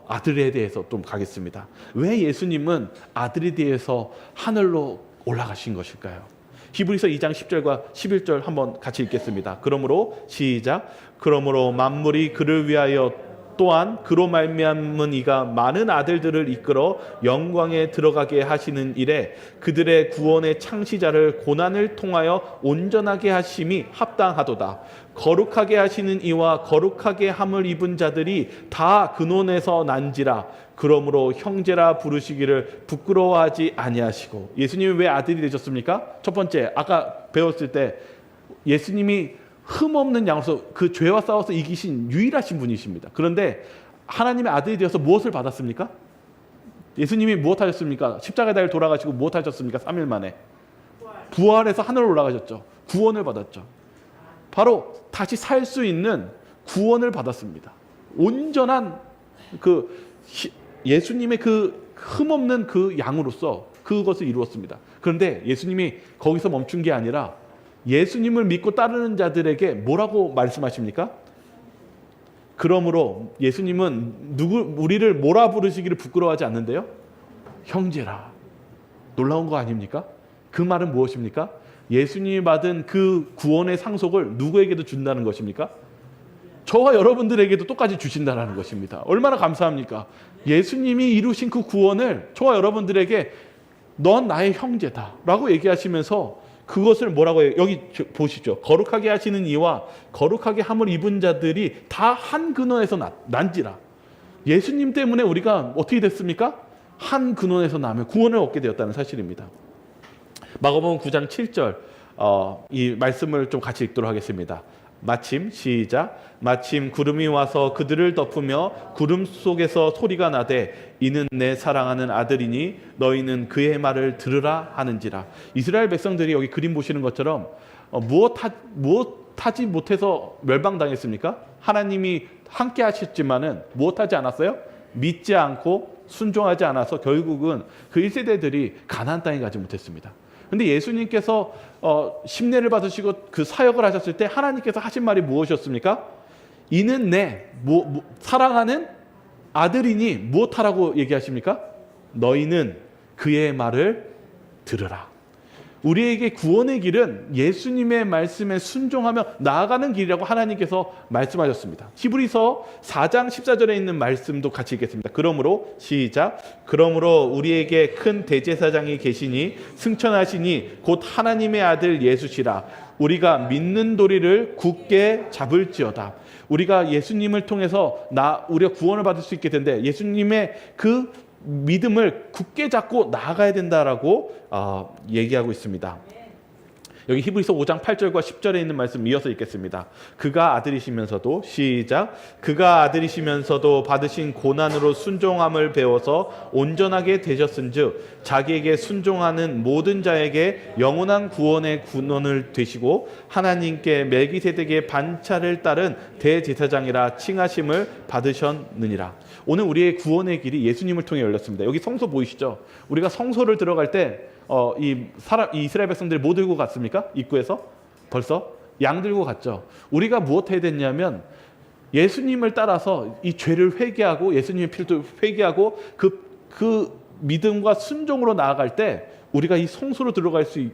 [SPEAKER 1] 아들에 대해서 좀 가겠습니다. 왜 예수님은 아들에 대해서 하늘로 올라가신 것일까요? 히브리서 2장 10절과 11절 한번 같이 읽겠습니다. 그러므로 시작. 그러므로 만물이 그를 위하여 또한 그로 말미암은 이가 많은 아들들을 이끌어 영광에 들어가게 하시는 일에 그들의 구원의 창시자를 고난을 통하여 온전하게 하심이 합당하도다. 거룩하게 하시는 이와 거룩하게 함을 입은 자들이 다 근원에서 난지라. 그러므로 형제라 부르시기를 부끄러워하지 아니하시고. 예수님이 왜 아들이 되셨습니까? 첫 번째, 아까 배웠을 때 예수님이 흠없는 양으로서 그 죄와 싸워서 이기신 유일하신 분이십니다. 그런데 하나님의 아들이 되어서 무엇을 받았습니까? 예수님이 무엇 하셨습니까? 십자가의 달 돌아가시고 무엇 하셨습니까? 3일 만에 부활해서 하늘로 올라가셨죠. 구원을 받았죠. 바로 다시 살 수 있는 구원을 받았습니다. 온전한 예수님의 그 흠없는 그 양으로서 그것을 이루었습니다. 그런데 예수님이 거기서 멈춘 게 아니라 예수님을 믿고 따르는 자들에게 뭐라고 말씀하십니까? 그러므로 예수님은 우리를 뭐라 부르시기를 부끄러워하지 않는데요? 형제라. 놀라운 거 아닙니까? 그 말은 무엇입니까? 예수님이 받은 그 구원의 상속을 누구에게도 준다는 것입니까? 저와 여러분들에게도 똑같이 주신다는 것입니다. 얼마나 감사합니까? 예수님이 이루신 그 구원을 저와 여러분들에게 넌 나의 형제다 라고 얘기하시면서 그것을 뭐라고 해요? 여기 보시죠. 거룩하게 하시는 이와 거룩하게 함을 입은 자들이 다 한 근원에서 난지라. 예수님 때문에 우리가 어떻게 됐습니까? 한 근원에서 나면 구원을 얻게 되었다는 사실입니다. 마가복음 9장 7절 이 말씀을 좀 같이 읽도록 하겠습니다. 마침 시작. 마침 구름이 와서 그들을 덮으며 구름 속에서 소리가 나되 이는 내 사랑하는 아들이니 너희는 그의 말을 들으라 하는지라. 이스라엘 백성들이 여기 그림 보시는 것처럼 무엇하지 못해서 멸망당했습니까? 하나님이 함께 하셨지만은 무엇하지 않았어요? 믿지 않고 순종하지 않아서 결국은 그 1세대들이 가나안 땅에 가지 못했습니다. 근데 예수님께서 심례를 받으시고 그 사역을 하셨을 때 하나님께서 하신 말이 무엇이었습니까? 이는 내 사랑하는 아들이니 무엇하라고 얘기하십니까? 너희는 그의 말을 들으라. 우리에게 구원의 길은 예수님의 말씀에 순종하며 나아가는 길이라고 하나님께서 말씀하셨습니다. 히브리서 4장 14절에 있는 말씀도 같이 읽겠습니다. 그러므로 시작. 그러므로 우리에게 큰 대제사장이 계시니 승천하시니 곧 하나님의 아들 예수시라. 우리가 믿는 도리를 굳게 잡을지어다. 우리가 예수님을 통해서 우리가 구원을 받을 수 있게 된데 예수님의 그 믿음을 굳게 잡고 나아가야 된다라고 얘기하고 있습니다. 여기 히브리서 5장 8절과 10절에 있는 말씀 이어서 읽겠습니다. 그가 아들이시면서도 시작. 그가 아들이시면서도 받으신 고난으로 순종함을 배워서 온전하게 되셨은즉 자기에게 순종하는 모든 자에게 영원한 구원의 근원을 되시고 하나님께 멜기세덱의 반차를 따른 대제사장이라 칭하심을 받으셨느니라. 오늘 우리의 구원의 길이 예수님을 통해 열렸습니다. 여기 성소 보이시죠? 우리가 성소를 들어갈 때 이 이스라엘 백성들이 뭐 들고 갔습니까? 입구에서 벌써 양 들고 갔죠. 우리가 무엇 해야 됐냐면 예수님을 따라서 이 죄를 회개하고 예수님의 피를 회개하고 그 믿음과 순종으로 나아갈 때 우리가 이 성소로 들어갈 수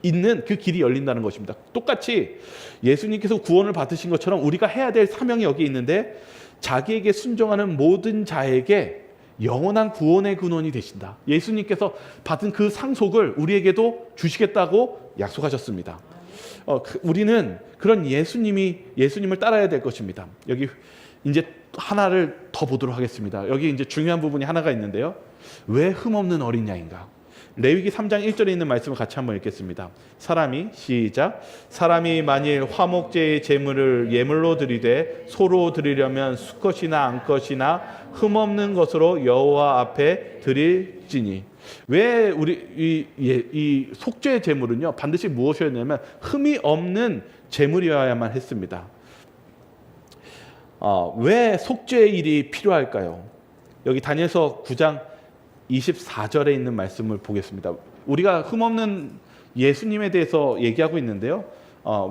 [SPEAKER 1] 있는 그 길이 열린다는 것입니다. 똑같이 예수님께서 구원을 받으신 것처럼 우리가 해야 될 사명이 여기 있는데 자기에게 순종하는 모든 자에게 영원한 구원의 근원이 되신다. 예수님께서 받은 그 상속을 우리에게도 주시겠다고 약속하셨습니다. 우리는 그런 예수님을 따라야 될 것입니다. 여기 이제 하나를 더 보도록 하겠습니다. 여기 이제 중요한 부분이 하나가 있는데요. 왜 흠없는 어린 양인가? 레위기 3장 1절에 있는 말씀을 같이 한번 읽겠습니다. 시작. 사람이 만일 화목제의 제물을 예물로 드리되 소로 드리려면 수컷이나 암컷이나 흠없는 것으로 여호와 앞에 드릴지니. 왜 우리 이 속죄 제물은요 반드시 무엇이었냐면 흠이 없는 제물이어야만 했습니다. 왜 속죄의 일이 필요할까요? 여기 다니엘서 9장 24절에 있는 말씀을 보겠습니다. 우리가 흠없는 예수님에 대해서 얘기하고 있는데요.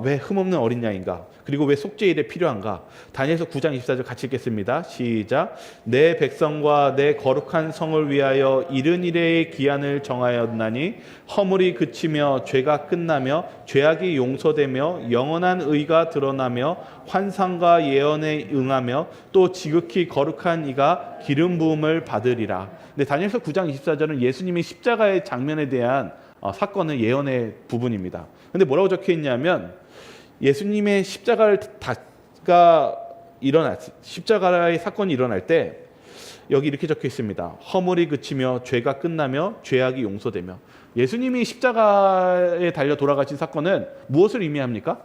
[SPEAKER 1] 왜 흠없는 어린 양인가? 그리고 왜 속죄일에 필요한가? 다니엘서 9장 24절 같이 읽겠습니다. 시작. 내 백성과 내 거룩한 성을 위하여 이른 일의 기한을 정하였나니 허물이 그치며 죄가 끝나며 죄악이 용서되며 영원한 의가 드러나며 환상과 예언에 응하며 또 지극히 거룩한 이가 기름 부음을 받으리라. 근데 다니엘서 9장 24절은 예수님의 십자가의 장면에 대한 사건의 예언의 부분입니다. 근데 뭐라고 적혀 있냐면 예수님의 십자가의 사건이 일어날 때 여기 이렇게 적혀 있습니다. 허물이 그치며 죄가 끝나며 죄악이 용서되며. 예수님이 십자가에 달려 돌아가신 사건은 무엇을 의미합니까?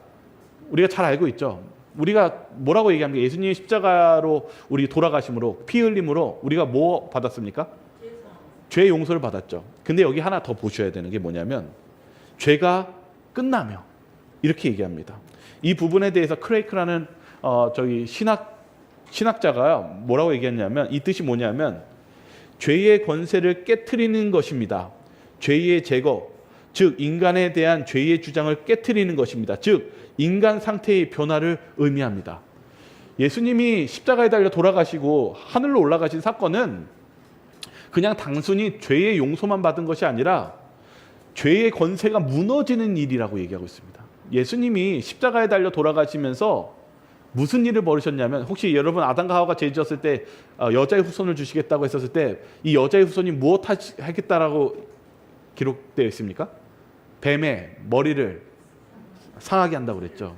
[SPEAKER 1] 우리가 잘 알고 있죠. 우리가 뭐라고 얘기합니까? 예수님이 십자가로 우리 돌아가심으로 피 흘림으로 우리가 뭐 받았습니까? 죄 용서를 받았죠. 근데 여기 하나 더 보셔야 되는 게 뭐냐면 죄가 끝나며 이렇게 얘기합니다. 이 부분에 대해서 크레이크라는 저희 신학자가 뭐라고 얘기했냐면 이 뜻이 뭐냐면 죄의 권세를 깨트리는 것입니다. 죄의 제거, 즉 인간에 대한 죄의 주장을 깨트리는 것입니다. 즉 인간 상태의 변화를 의미합니다. 예수님이 십자가에 달려 돌아가시고 하늘로 올라가신 사건은 그냥 단순히 죄의 용서만 받은 것이 아니라 죄의 권세가 무너지는 일이라고 얘기하고 있습니다. 예수님이 십자가에 달려 돌아가시면서 무슨 일을 벌이셨냐면 혹시 여러분 아담과 하와가 죄 지었을 때 여자의 후손을 주시겠다고 했었을 때 이 여자의 후손이 무엇 하겠다라고 기록되어 있습니까? 뱀의 머리를 상하게 한다고 그랬죠.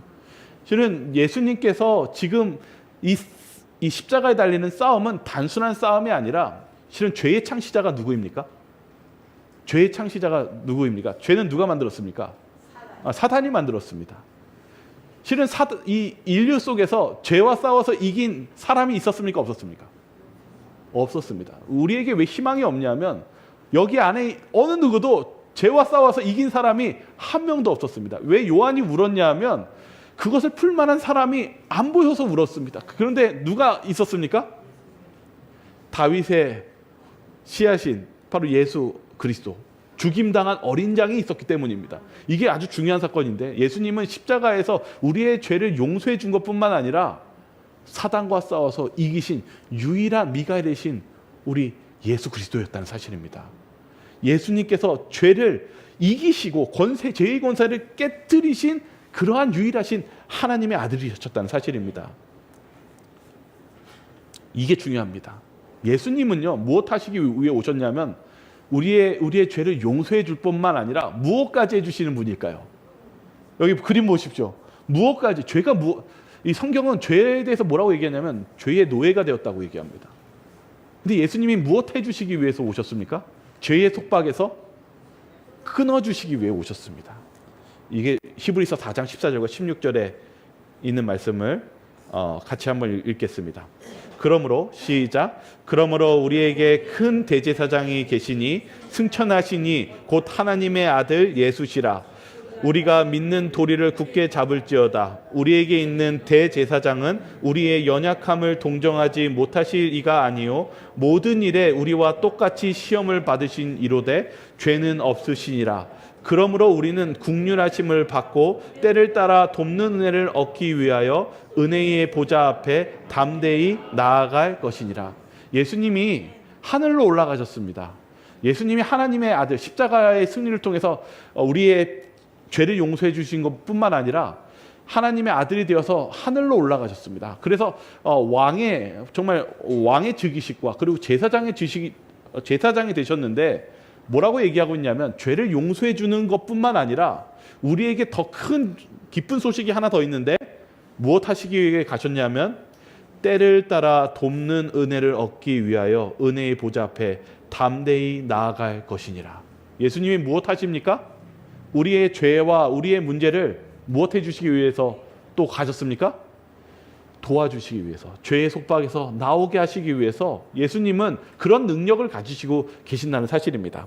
[SPEAKER 1] 실은 예수님께서 지금 이 십자가에 달리는 싸움은 단순한 싸움이 아니라 실은 죄의 창시자가 누구입니까? 죄의 창시자가 누구입니까? 죄는 누가 만들었습니까? 사단이 만들었습니다. 실은 이 인류 속에서 죄와 싸워서 이긴 사람이 있었습니까? 없었습니까? 없었습니다. 우리에게 왜 희망이 없냐면 여기 안에 어느 누구도 죄와 싸워서 이긴 사람이 한 명도 없었습니다. 왜 요한이 울었냐 하면 그것을 풀만한 사람이 안 보여서 울었습니다. 그런데 누가 있었습니까? 다윗의 씨앗인 바로 예수 그리스도, 죽임당한 어린 양이 있었기 때문입니다. 이게 아주 중요한 사건인데 예수님은 십자가에서 우리의 죄를 용서해 준 것뿐만 아니라 사단과 싸워서 이기신 유일한 미가엘이신 우리 예수 그리스도였다는 사실입니다. 예수님께서 죄를 이기시고 죄의 권세를 깨뜨리신 그러한 유일하신 하나님의 아들이셨다는 사실입니다. 이게 중요합니다. 예수님은요 무엇 하시기 위해 오셨냐면 우리의 죄를 용서해 줄 뿐만 아니라 무엇까지 해주시는 분일까요? 여기 그림 보십시오. 무엇까지 이 성경은 죄에 대해서 뭐라고 얘기하냐면 죄의 노예가 되었다고 얘기합니다. 근데 예수님이 무엇 해주시기 위해서 오셨습니까? 죄의 속박에서 끊어주시기 위해 오셨습니다. 이게 히브리서 4장 14절과 16절에 있는 말씀을 같이 한번 읽겠습니다. 그러므로 시작. 그러므로 우리에게 큰 대제사장이 계시니 승천하시니 곧 하나님의 아들 예수시라. 우리가 믿는 도리를 굳게 잡을지어다. 우리에게 있는 대제사장은 우리의 연약함을 동정하지 못하실 이가 아니요 모든 일에 우리와 똑같이 시험을 받으신 이로되 죄는 없으시니라. 그러므로 우리는 국률하심을 받고 때를 따라 돕는 은혜를 얻기 위하여 은혜의 보좌 앞에 담대히 나아갈 것이니라. 예수님이 하늘로 올라가셨습니다. 예수님이 하나님의 아들 십자가의 승리를 통해서 우리의 죄를 용서해 주신 것뿐만 아니라 하나님의 아들이 되어서 하늘로 올라가셨습니다. 그래서 정말 왕의 즉위식과 그리고 제사장이 되셨는데 뭐라고 얘기하고 있냐면 죄를 용서해 주는 것뿐만 아니라 우리에게 더 큰 기쁜 소식이 하나 더 있는데 무엇 하시기 위해 가셨냐면 때를 따라 돕는 은혜를 얻기 위하여 은혜의 보좌 앞에 담대히 나아갈 것이니라. 예수님이 무엇 하십니까? 우리의 죄와 우리의 문제를 무엇 해주시기 위해서 또 가셨습니까? 도와주시기 위해서, 죄의 속박에서 나오게 하시기 위해서 예수님은 그런 능력을 가지시고 계신다는 사실입니다.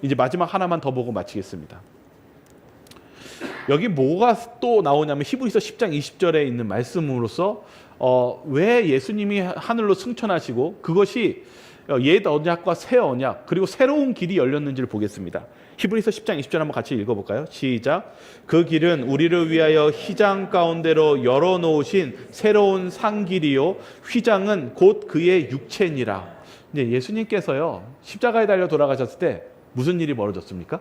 [SPEAKER 1] 이제 마지막 하나만 더 보고 마치겠습니다. 여기 뭐가 또 나오냐면 히브리서 10장 20절에 있는 말씀으로서 왜 예수님이 하늘로 승천하시고 그것이 옛 언약과 새 언약 그리고 새로운 길이 열렸는지를 보겠습니다. 히브리서 10장 20절 한번 같이 읽어볼까요? 시작. 그 길은 우리를 위하여 휘장 가운데로 열어놓으신 새로운 상길이요 휘장은 곧 그의 육체니라. 이제 예수님께서요 십자가에 달려 돌아가셨을 때 무슨 일이 벌어졌습니까?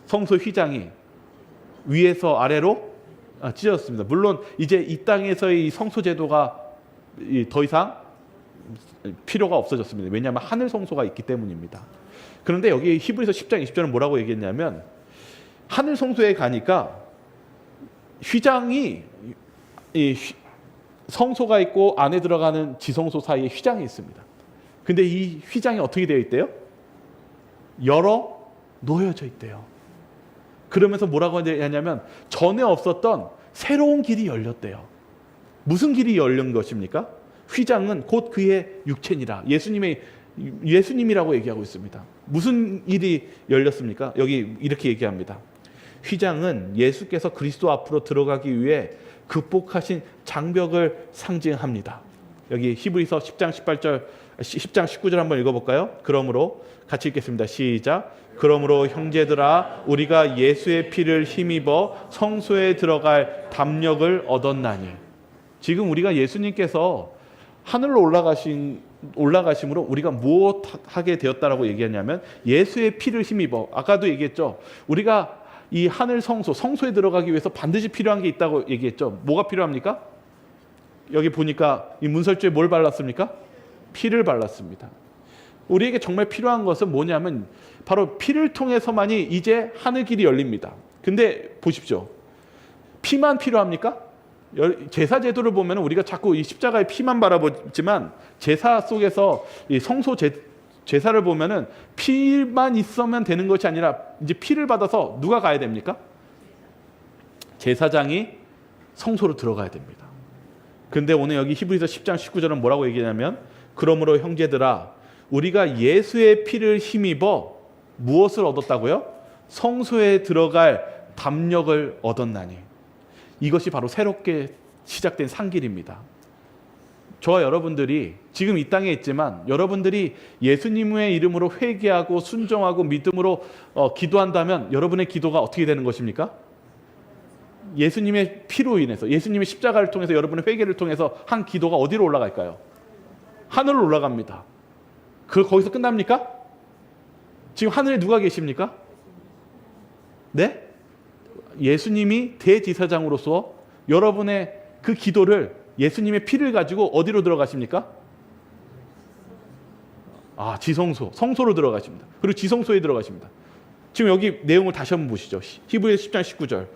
[SPEAKER 1] 성소 휘장이 위에서 아래로 찢어졌습니다. 물론 이제 이 땅에서의 성소 제도가 더 이상 필요가 없어졌습니다. 왜냐하면 하늘 성소가 있기 때문입니다. 그런데 여기 히브리서 10장 20절은 뭐라고 얘기했냐면 하늘 성소에 가니까 휘장이 성소가 있고 안에 들어가는 지성소 사이에 휘장이 있습니다. 근데 이 휘장이 어떻게 되어 있대요? 열어 놓여져 있대요. 그러면서 뭐라고 하냐면 전에 없었던 새로운 길이 열렸대요. 무슨 길이 열린 것입니까? 휘장은 곧 그의 육체니라. 예수님이라고 얘기하고 있습니다. 무슨 일이 열렸습니까? 여기 이렇게 얘기합니다. 휘장은 예수께서 그리스도 앞으로 들어가기 위해 극복하신 장벽을 상징합니다. 여기 히브리서 10장 19절 한번 읽어볼까요? 그러므로 같이 읽겠습니다. 시작. 그러므로 형제들아 우리가 예수의 피를 힘입어 성소에 들어갈 담력을 얻었나니. 지금 우리가 예수님께서 하늘로 올라가심으로 우리가 무엇하게 되었다라고 얘기하냐면 예수의 피를 힘입어. 아까도 얘기했죠. 우리가 이 하늘 성소에 들어가기 위해서 반드시 필요한 게 있다고 얘기했죠. 뭐가 필요합니까? 여기 보니까 이 문설주에 뭘 발랐습니까? 피를 발랐습니다. 우리에게 정말 필요한 것은 뭐냐면 바로 피를 통해서만이 이제 하늘 길이 열립니다. 근데 보십시오. 피만 필요합니까? 제사 제도를 보면 우리가 자꾸 이 십자가의 피만 바라보지만 제사 속에서 이 성소 제사를 보면은 피만 있으면 되는 것이 아니라 이제 피를 받아서 누가 가야 됩니까? 제사장이 성소로 들어가야 됩니다. 근데 오늘 여기 히브리서 10장 19절은 뭐라고 얘기하냐면 그러므로 형제들아 우리가 예수의 피를 힘입어 무엇을 얻었다고요? 성소에 들어갈 담력을 얻었나니. 이것이 바로 새롭게 시작된 상길입니다. 저와 여러분들이 지금 이 땅에 있지만 여러분들이 예수님의 이름으로 회개하고 순종하고 믿음으로 기도한다면 여러분의 기도가 어떻게 되는 것입니까? 예수님의 피로 인해서 예수님의 십자가를 통해서 여러분의 회개를 통해서 한 기도가 어디로 올라갈까요? 하늘로 올라갑니다. 거기서 끝납니까? 지금 하늘에 누가 계십니까? 네? 예수님이 대제사장으로서 여러분의 그 기도를 예수님의 피를 가지고 어디로 들어가십니까? 지성소, 성소로 들어가십니다. 그리고 지성소에 들어가십니다. 지금 여기 내용을 다시 한번 보시죠. 히브리서 10장 19절.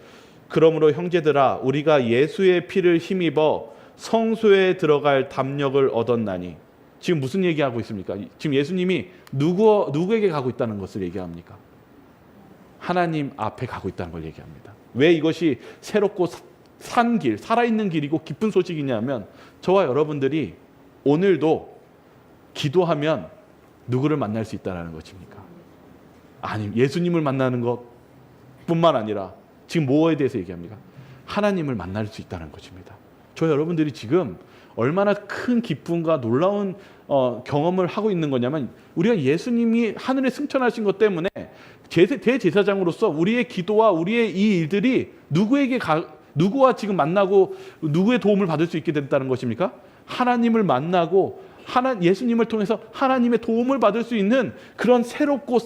[SPEAKER 1] 그러므로 형제들아 우리가 예수의 피를 힘입어 성소에 들어갈 담력을 얻었나니. 지금 무슨 얘기하고 있습니까? 지금 예수님이 누구에게 가고 있다는 것을 얘기합니까? 하나님 앞에 가고 있다는 걸 얘기합니다. 왜 이것이 새롭고 산 길, 살아있는 길이고 기쁜 소식이냐면 저와 여러분들이 오늘도 기도하면 누구를 만날 수 있다는 것입니까? 아니, 예수님을 만나는 것뿐만 아니라 지금 뭐에 대해서 얘기합니까? 하나님을 만날 수 있다는 것입니다. 저 여러분들이 지금 얼마나 큰 기쁨과 놀라운 경험을 하고 있는 거냐면 우리가 예수님이 하늘에 승천하신 것 때문에 대제사장으로서 우리의 기도와 우리의 이 일들이 누구와 지금 만나고 누구의 도움을 받을 수 있게 됐다는 것입니까? 하나님을 만나고 예수님을 통해서 하나님의 도움을 받을 수 있는 그런 새롭고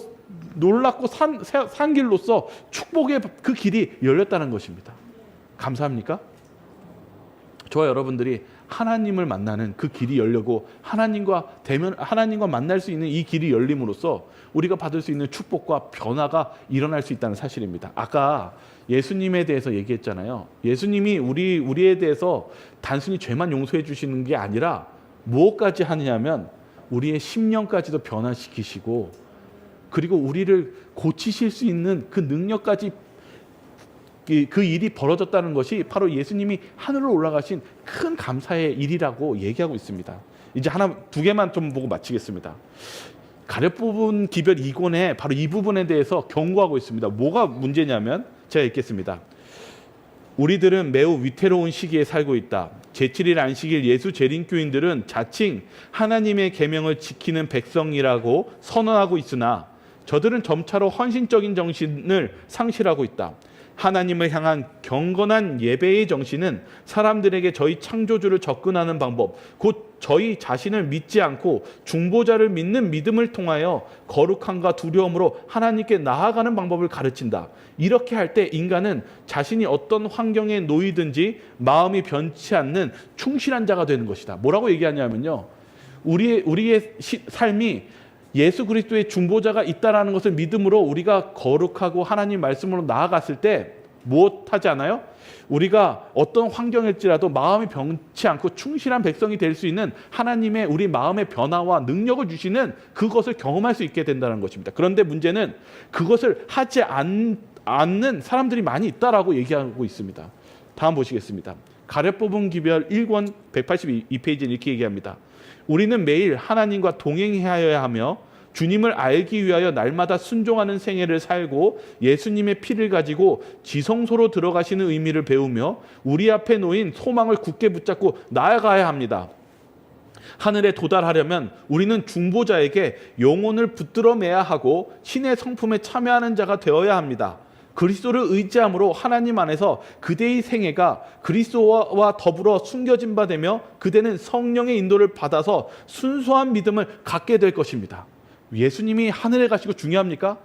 [SPEAKER 1] 놀랍고 산 길로서 축복의 그 길이 열렸다는 것입니다. 감사합니까? 저와 여러분들이 하나님을 만나는 그 길이 열려고 하나님과 만날 수 있는 이 길이 열림으로써 우리가 받을 수 있는 축복과 변화가 일어날 수 있다는 사실입니다. 아까 예수님에 대해서 얘기했잖아요. 예수님이 우리에 대해서 단순히 죄만 용서해 주시는 게 아니라 무엇까지 하느냐면 우리의 심령까지도 변화시키시고 그리고 우리를 고치실 수 있는 그 능력까지 그 일이 벌어졌다는 것이 바로 예수님이 하늘로 올라가신 큰 감사의 일이라고 얘기하고 있습니다. 이제 두 개만 좀 보고 마치겠습니다. 가렙 부분 기별 2권에 바로 이 부분에 대해서 경고하고 있습니다. 뭐가 문제냐면 제가 읽겠습니다. 우리들은 매우 위태로운 시기에 살고 있다. 제7일 안식일 예수 재림교인들은 자칭 하나님의 계명을 지키는 백성이라고 선언하고 있으나 저들은 점차로 헌신적인 정신을 상실하고 있다. 하나님을 향한 경건한 예배의 정신은 사람들에게 저희 창조주를 접근하는 방법, 곧 저희 자신을 믿지 않고 중보자를 믿는 믿음을 통하여 거룩함과 두려움으로 하나님께 나아가는 방법을 가르친다. 이렇게 할 때 인간은 자신이 어떤 환경에 놓이든지 마음이 변치 않는 충실한 자가 되는 것이다. 뭐라고 얘기하냐면요, 우리의 삶이 예수 그리스도의 중보자가 있다라는 것을 믿음으로 우리가 거룩하고 하나님 말씀으로 나아갔을 때 무엇하지 않아요? 우리가 어떤 환경일지라도 마음이 변치 않고 충실한 백성이 될 수 있는 하나님의 우리 마음의 변화와 능력을 주시는 그것을 경험할 수 있게 된다는 것입니다. 그런데 문제는 그것을 하지 않는 사람들이 많이 있다라고 얘기하고 있습니다. 다음 보시겠습니다. 가렙 뽑은 기별 1권 182페이지는 이렇게 얘기합니다. 우리는 매일 하나님과 동행하여야 하며 주님을 알기 위하여 날마다 순종하는 생애를 살고 예수님의 피를 가지고 지성소로 들어가시는 의미를 배우며 우리 앞에 놓인 소망을 굳게 붙잡고 나아가야 합니다. 하늘에 도달하려면 우리는 중보자에게 영혼을 붙들어 매야 하고 신의 성품에 참여하는 자가 되어야 합니다. 그리스도를 의지함으로 하나님 안에서 그대의 생애가 그리스도와 더불어 숨겨진 바 되며 그대는 성령의 인도를 받아서 순수한 믿음을 갖게 될 것입니다. 예수님이 하늘에 가시고 중요합니까?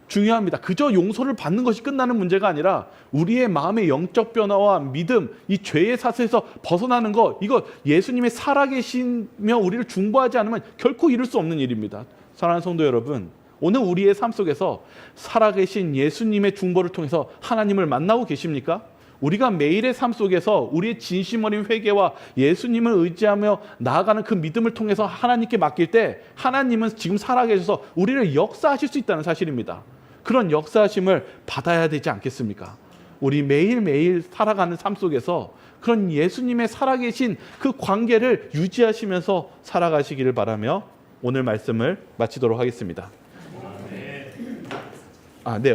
[SPEAKER 1] 중요합니다. 그저 용서를 받는 것이 끝나는 문제가 아니라 우리의 마음의 영적 변화와 믿음, 이 죄의 사슬에서 벗어나는 것, 이거 예수님의 살아계시며 우리를 중보하지 않으면 결코 이룰 수 없는 일입니다. 사랑하는 성도 여러분, 오늘 우리의 삶 속에서 살아계신 예수님의 중보를 통해서 하나님을 만나고 계십니까? 우리가 매일의 삶 속에서 우리의 진심 어린 회개와 예수님을 의지하며 나아가는 그 믿음을 통해서 하나님께 맡길 때 하나님은 지금 살아계셔서 우리를 역사하실 수 있다는 사실입니다. 그런 역사하심을 받아야 되지 않겠습니까? 우리 매일매일 살아가는 삶 속에서 그런 예수님의 살아계신 그 관계를 유지하시면서 살아가시기를 바라며 오늘 말씀을 마치도록 하겠습니다.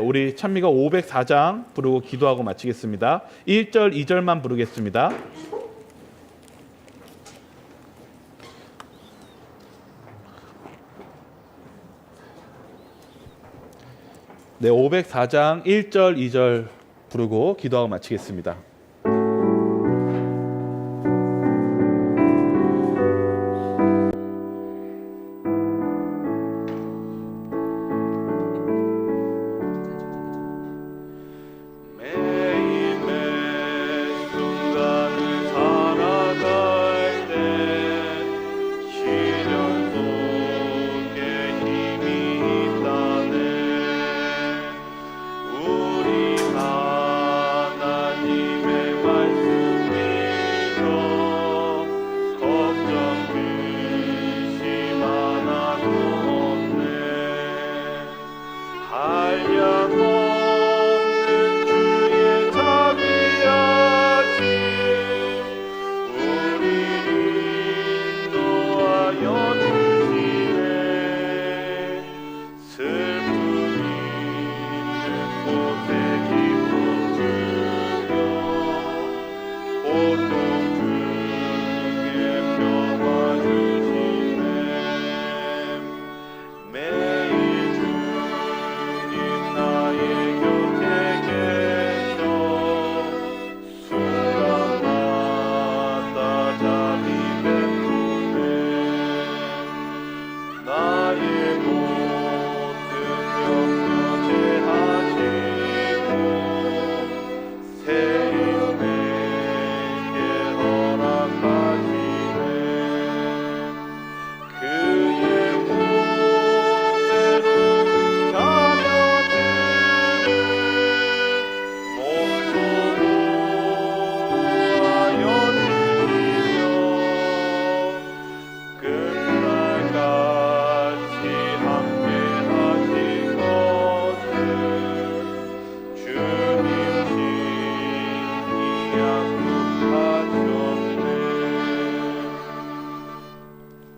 [SPEAKER 1] 우리 찬미가 504장 부르고 기도하고 마치겠습니다. 1절, 2절만 부르겠습니다. 네, 504장 1절, 2절 부르고 기도하고 마치겠습니다.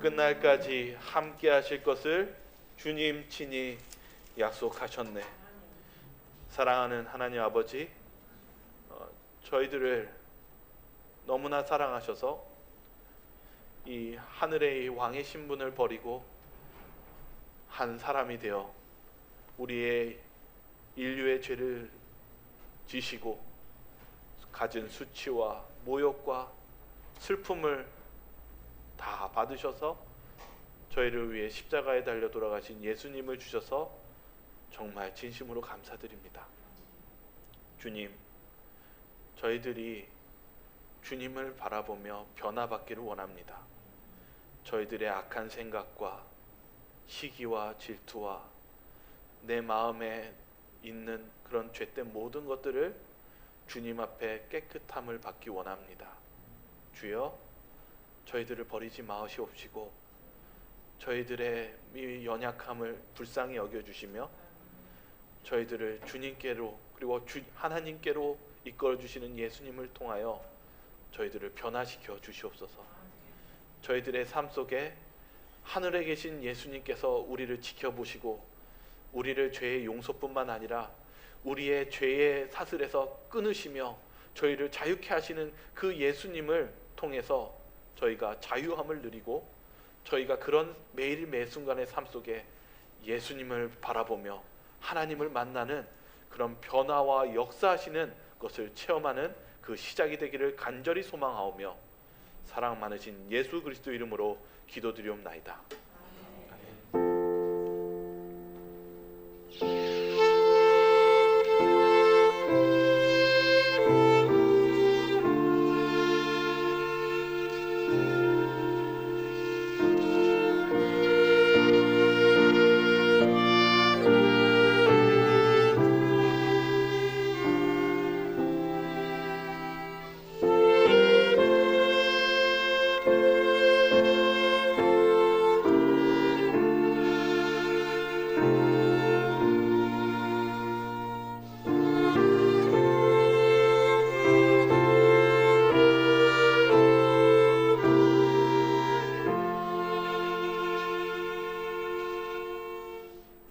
[SPEAKER 1] 끝날까지 함께 하실 것을 주님 친히 약속하셨네. 사랑하는 하나님 아버지, 저희들을 너무나 사랑하셔서 이 하늘의 왕의 신분을 버리고 한 사람이 되어 우리의 인류의 죄를 지시고 가진 수치와 모욕과 슬픔을 다 받으셔서 저희를 위해 십자가에 달려 돌아가신 예수님을 주셔서 정말 진심으로 감사드립니다. 주님, 저희들이 주님을 바라보며 변화받기를 원합니다. 저희들의 악한 생각과 시기와 질투와 내 마음에 있는 그런 죄된 모든 것들을 주님 앞에 깨끗함을 받기 원합니다. 주여, 저희들을 버리지 마시옵시고 저희들의 이 연약함을 불쌍히 여겨주시며 저희들을 주님께로 그리고 하나님께로 이끌어 주시는 예수님을 통하여 저희들을 변화시켜 주시옵소서. 저희들의 삶 속에 하늘에 계신 예수님께서 우리를 지켜보시고 우리를 죄의 용서뿐만 아니라 우리의 죄의 사슬에서 끊으시며 저희를 자유케 하시는 그 예수님을 통해서 저희가 자유함을 누리고 저희가 그런 매일 매 순간의 삶 속에 예수님을 바라보며 하나님을 만나는 그런 변화와 역사하시는 것을 체험하는 그 시작이 되기를 간절히 소망하오며 사랑 많으신 예수 그리스도 이름으로 기도드리옵나이다.